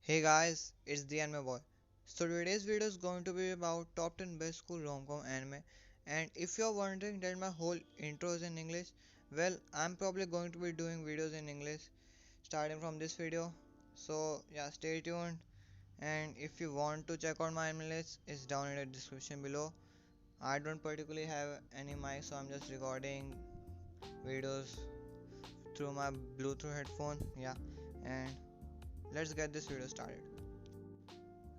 Hey guys, it's the Anime Boy. So today's video is going to be about top 10 best school rom-com anime. And if you're wondering that my whole intro is in English, well, I'm probably going to be doing videos in English starting from this video. So yeah, stay tuned. And if you want to check out my anime list, it's down in the description below. I don't particularly have any mic, so I'm just recording videos through my Bluetooth headphone. Yeah, and let's get this video started.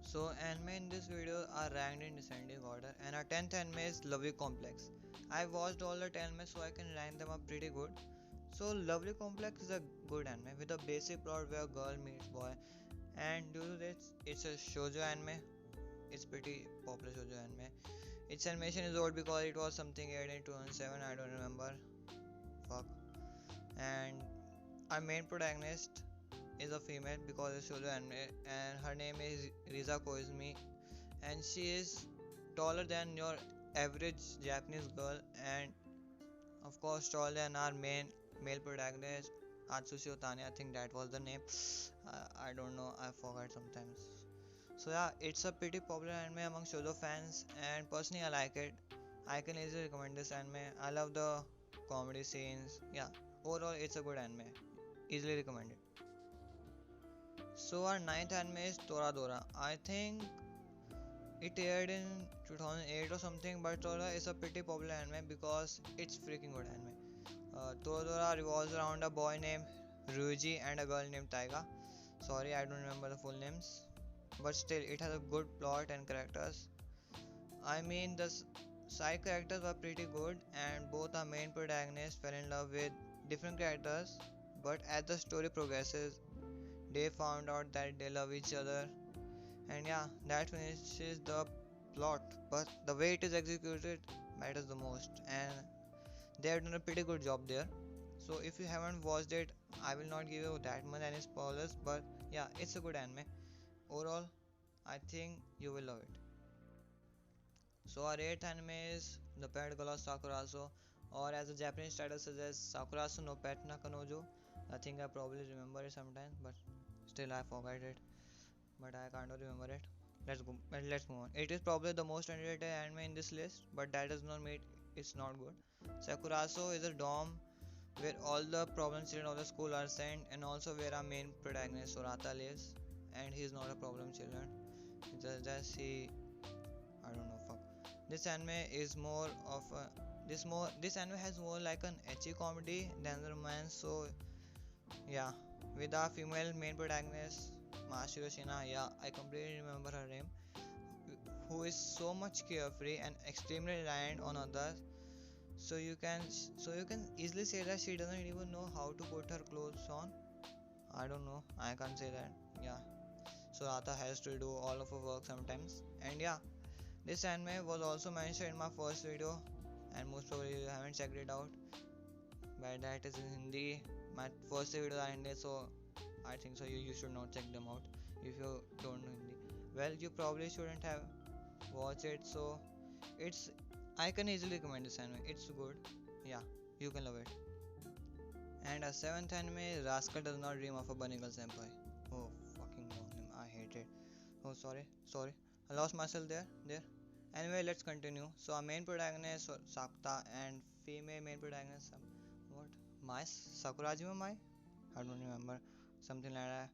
So anime in this video are ranked in descending order and our 10th anime is Lovely Complex. I watched all the 10 anime so I can rank them up pretty good. So Lovely Complex is a good anime with a basic plot where girl meets boy, and due to this it's a shoujo anime. It's pretty popular shoujo anime. Its animation is old because it was something aired in 2007, I don't remember. Fuck. And our main protagonist is a female because it's shoujo anime, and her name is Riza Koizumi, and she is taller than your average Japanese girl, and of course taller than our main male protagonist Atsushi Otani. I think that was the name. I don't know. I forgot sometimes. So yeah, it's a pretty popular anime among shoujo fans, and personally I like it. I can easily recommend this anime. I love the comedy scenes. Yeah, overall it's a good anime. Easily recommended. So our ninth anime is Toradora. I think it aired in 2008 or something, but Toradora is a pretty popular anime because it's freaking good anime. Toradora revolves around a boy named Ryuji and a girl named Taiga. Sorry, I don't remember the full names, but still, it has a good plot and characters. I mean, the side characters were pretty good, and both our main protagonists fell in love with different characters. But as the story progresses, they found out that they love each other, and yeah, that finishes the plot. But the way it is executed matters the most, and they have done a pretty good job there. So if you haven't watched it, I will not give you that much any spoilers, but yeah, it's a good anime. Overall, I think you will love it. So our eighth anime is The Pet Girl of Sakurazo, or as the Japanese title suggests, Sakurazo no Pet na Kanojo. I think I probably remember it sometime, but still I forgot it. But I can't remember it. Let's move on. It is probably the most underrated anime in this list, but that does not mean it's not good. Sakurazo is a dorm where all the problem children of the school are sent, and also where our main protagonist Sorata lives, and he is not a problem children. Just he, I don't know, fuck. This anime is more of a this anime has more like an ecchi comedy than the romance. So yeah, with our female main protagonist Masahiro Shina, yeah, I completely remember her name, who is so much carefree and extremely reliant on others. So you can easily say that she doesn't even know how to put her clothes on. I don't know. I can't say that. Yeah. So Rata has to do all of her work sometimes. And yeah, this anime was also mentioned in my first video, and most probably you haven't checked it out. But that is in Hindi. My first video are in Hindi, so I think so you should not check them out if you don't know Hindi. Well, you probably shouldn't have watched it, so it's I can easily recommend this anime. It's good. Yeah, you can love it. And a seventh anime, Rascal Does Not Dream of a Bunny Girl Senpai. Oh, fucking wrong name. I hate it. Oh, sorry. I lost myself there. Anyway, let's continue. So, our main protagonist, Sakta, and female main protagonist, what? Mai? Sakurajima Mai? I don't remember. Something like that.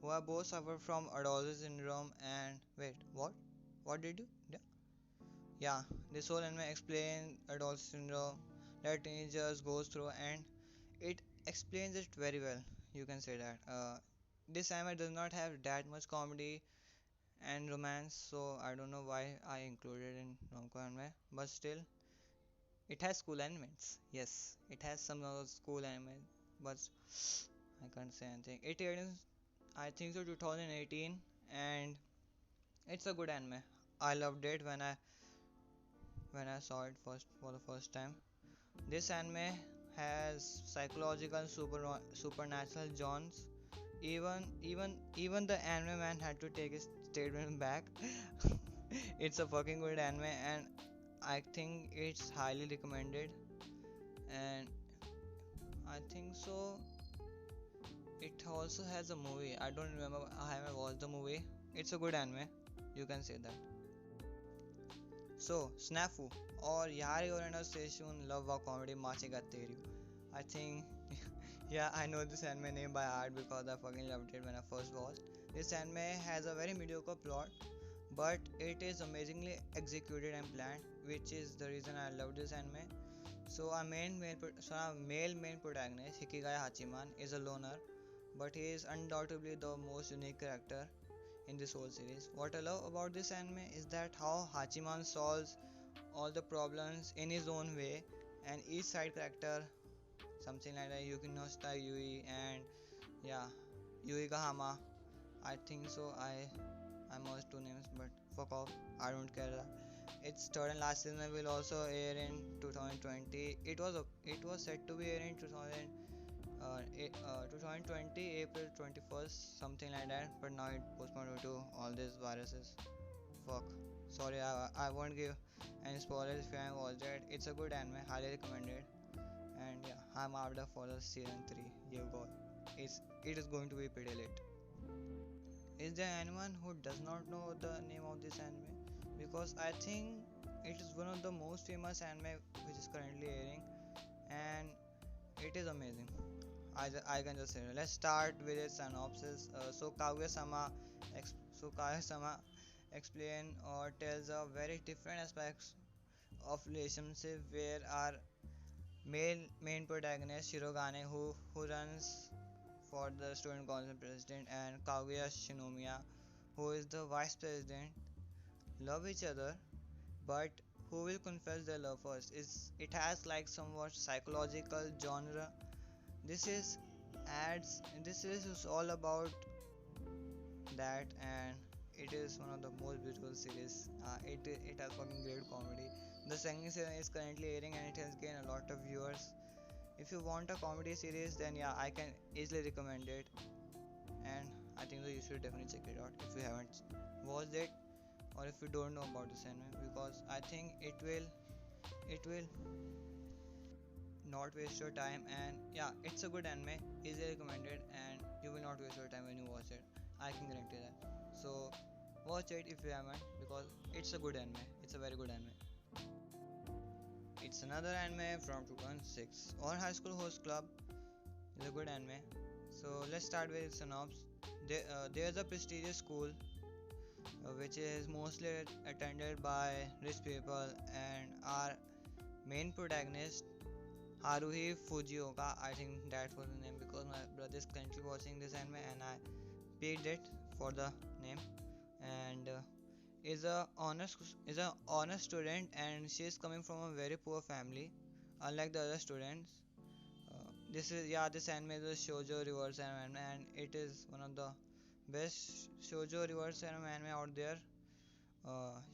Who are both suffer from Adolescent syndrome and. Wait, what? What did you? Yeah, this whole anime explains Adolescent syndrome that teenagers goes through, and it explains it very well. You can say that. This anime does not have that much comedy and romance, so I don't know why I included in rom-com anime. But still, it has cool elements. Yes, it has some of those cool elements, but I can't say anything. It aired in I think so 2018, and it's a good anime. I loved it when I saw it first for the first time. This anime has psychological supernatural genres. Even the anime man had to take his statement back. It's a fucking good anime, and I think it's highly recommended. And I think so it also has a movie. I don't remember. I haven't watched the movie. It's a good anime. You can say that. So, Snafu or Yari Orena Seishun Love Wa Comedy Machiga Teryu. I think, yeah, I know this anime name by heart because I fucking loved it when I first watched. This anime has a very mediocre plot, but it is amazingly executed and planned, which is the reason I love this anime. So our male main protagonist Hikigai Hachiman is a loner, but he is undoubtedly the most unique character in this whole series. What I love about this anime is that how Hachiman solves all the problems in his own way, and each side character, something like that, Yukinoshita Yui and yeah, Yui Gahama. I think so. I merged two names, but fuck off. I don't care. Its third and last season will also air in 2020. It was set to be airing in 2020 April 21st, something like that. But now it postponed due to all these viruses. Fuck. Sorry, I won't give any spoilers if you haven't watched it. It's a good anime, highly recommended. And yeah, I'm out for the season 3. You go. It is going to be pretty lit. Is there anyone who does not know the name of this anime? Because I think it is one of the most famous anime which is currently airing, and it is amazing. I can just say it. Let's start with its synopsis. Kaguya-sama explain or tells a very different aspects of relationship where our male main protagonist Shirogane who runs for the student council president and Kaguya Shinomiya who is the vice president love each other, but who will confess their love first? It has like somewhat psychological genre. This is this is all about that, and it is one of the most beautiful series. It has fucking great comedy. The second season is currently airing and it has gained a lot of viewers. If you want a comedy series, then yeah, I can easily recommend it, and I think that you should definitely check it out if you haven't watched it or if you don't know about this anime, because I think it will not waste your time. And yeah, it's a good anime, easily recommended, and you will not waste your time when you watch it. I can guarantee that. So watch it if you haven't, because it's a good anime. It's a very good anime. It's another anime from 2006. Our High School Host Club is a good anime. So let's start with synopsis. There's a prestigious school which is mostly attended by rich people, and our main protagonist Haruhi Fujioka, I think that was the name because my brother is currently watching this anime and I picked it for the name, and is a honest student, and she is coming from a very poor family unlike the other students. This anime is a shoujo reverse anime, and it is one of the best shoujo reverse anime out there.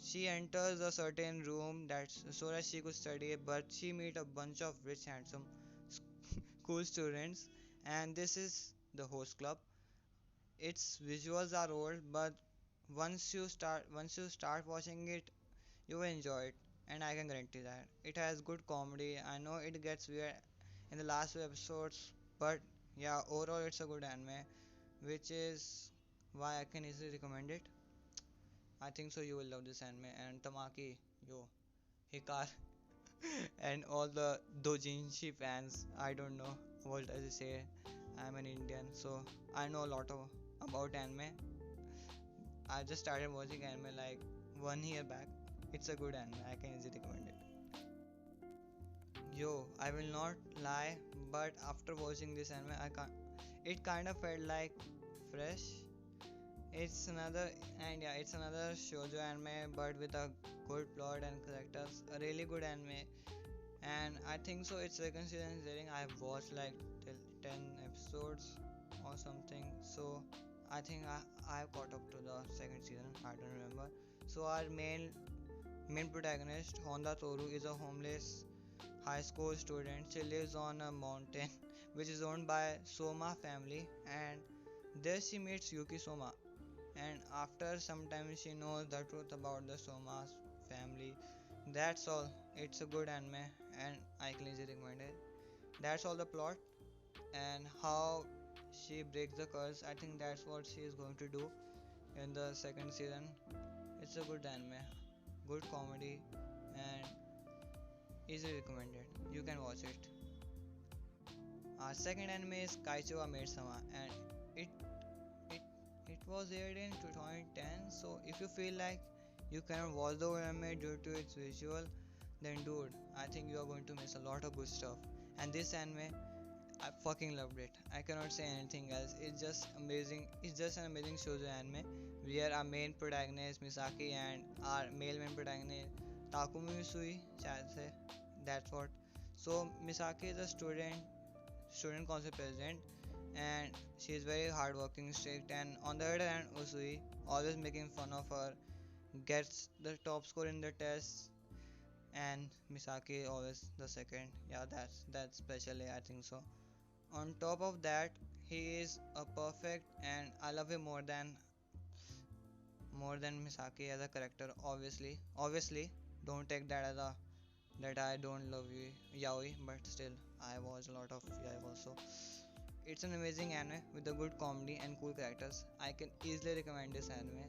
She enters a certain room that's so that she could study, but she meet a bunch of rich, handsome, cool students, and this is the host club. Its visuals are old, but once you start watching it, you will enjoy it, and I can guarantee that it has good comedy. I know it gets weird in the last few episodes, but yeah, overall it's a good anime, which is why I can easily recommend it. I think so you will love this anime. And Tamaki, yo, Hikar, and all the Dojinshi fans. I don't know what does it say. I'm an Indian, so I know a lot about anime. I just started watching anime like 1 year back. It's a good anime. I can easily recommend it. Yo, I will not lie, but after watching this anime, I can't. It kind of felt like fresh. It's another and yeah, it's another shoujo anime, but with a good plot and characters. A really good anime, and I think so. It's second season is airing. I've watched like till 10 episodes or something. So I think I've caught up to the second season. I don't remember. So our main protagonist Honda Toru is a homeless high school student. She lives on a mountain which is owned by Soma family, and there she meets Yuki Soma, and after some time she knows the truth about the Soma's family. That's all. It's a good anime and I can easily recommend it. That's all the plot and how she breaks the curse. I think that's what she is going to do in the second season. It's a good anime, good comedy, and easily recommended. You can watch it. Our second anime is Kaichou Maid-sama, and it it it was aired in 2010. So if you feel like you cannot watch the whole anime due to its visual, then dude, I think you are going to miss a lot of good stuff. And this anime, I fucking loved it. I cannot say anything else. It's just amazing. It's just an amazing shoujo anime where our main protagonist Misaki and our male main protagonist Takumi Usui, शायद से, that's what. So Misaki is a student council president, and she is very hardworking, strict, and on the other hand, Usui always making fun of her, gets the top score in the test, and Misaki always the second. Yeah, that's specially I think so. On top of that, he is a perfect, and I love him more than Misaki as a character. Obviously, don't take that as a that I don't love you yaoi, but still I watch a lot of yaoi also. It's an amazing anime with a good comedy and cool characters. I can easily recommend this anime.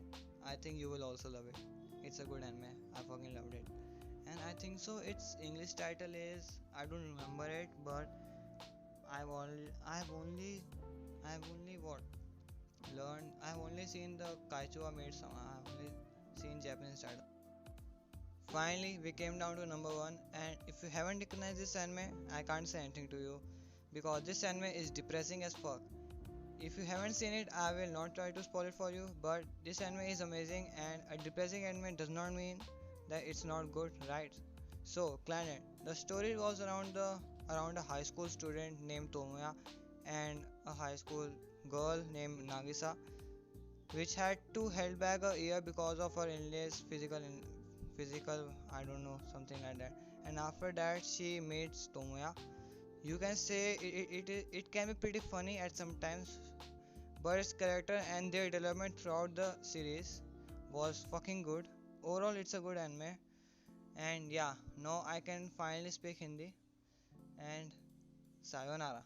I think you will also love it. It's a good anime. I fucking loved it. And I think so. Its English title is, I don't remember it, but I've only what learned. I've only seen the Kaichua made some. I've only seen Japanese title. Finally, we came down to number one, and if you haven't recognized this anime, I can't say anything to you because this anime is depressing as fuck. If you haven't seen it, I will not try to spoil it for you, but this anime is amazing, and a depressing anime does not mean that it's not good, right? So, Planet. The story was around a high school student named Tomoya and a high school girl named Nagisa, which had to held back a year because of her illness, physical, I don't know, something like that. And after that, she meets Tomoya. You can say it can be pretty funny at some times, but its character and their development throughout the series was fucking good. Overall, it's a good anime. And yeah, now I can finally speak Hindi. And sayonara.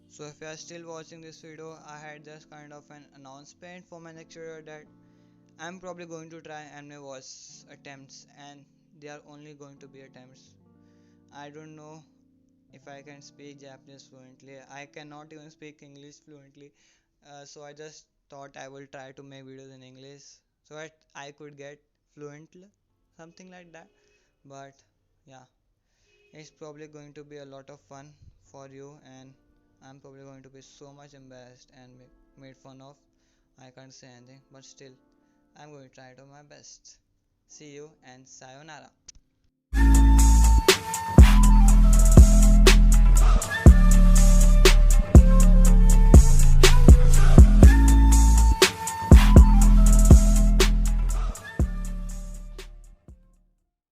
So if you are still watching this video, I had just kind of an announcement for my next video that I'm probably going to try anime voice attempts, and they are only going to be attempts. I don't know if I can speak Japanese fluently. I cannot even speak English fluently. So I just thought I will try to make videos in English so that I could get fluent, something like that. But yeah, it's probably going to be a lot of fun for you, and I'm probably going to be so much embarrassed and made fun of. I can't say anything, but still, I'm going to try to my best. See you and sayonara.